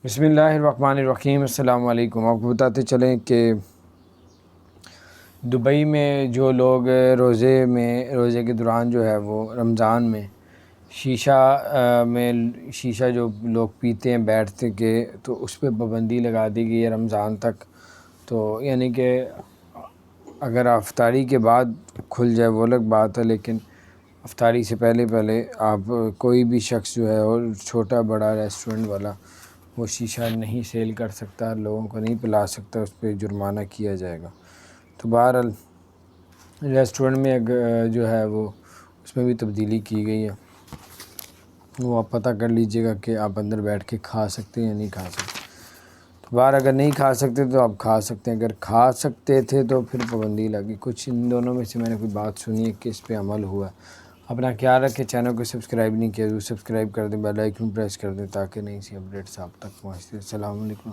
بسم اللہ الرحمن الرحیم۔ السلام علیکم۔ آپ کو بتاتے چلیں کہ دبئی میں جو لوگ روزے کے دوران جو ہے وہ رمضان میں شیشہ جو لوگ پیتے ہیں بیٹھتے کے، تو اس پہ پابندی لگا دی گئی ہے رمضان تک۔ تو یعنی کہ اگر افطاری کے بعد کھل جائے وہ الگ بات ہے، لیکن افطاری سے پہلے آپ کوئی بھی شخص جو ہے اور چھوٹا بڑا ریسٹورنٹ والا وہ شیشہ نہیں سیل کر سکتا، لوگوں کو نہیں پلا سکتا، اس پہ جرمانہ کیا جائے گا۔ تو بہرحال ریسٹورنٹ میں جو ہے وہ اس میں بھی تبدیلی کی گئی ہے، وہ آپ پتہ کر لیجئے گا کہ آپ اندر بیٹھ کے کھا سکتے ہیں یا نہیں کھا سکتے۔ تو باہر اگر نہیں کھا سکتے تو آپ کھا سکتے ہیں، اگر کھا سکتے تھے تو پھر پابندی لگی۔ کچھ ان دونوں میں سے میں نے کوئی بات سنی ہے کہ اس پہ عمل ہوا۔ اپنا خیال رکھیں، چینل کو سبسکرائب نہیں کیا تو سبسکرائب کر دیں، بیل آئیکن پریس کر دیں تاکہ نئی سی اپڈیٹس آپ تک پہنچتی ہیں۔ السلام علیکم۔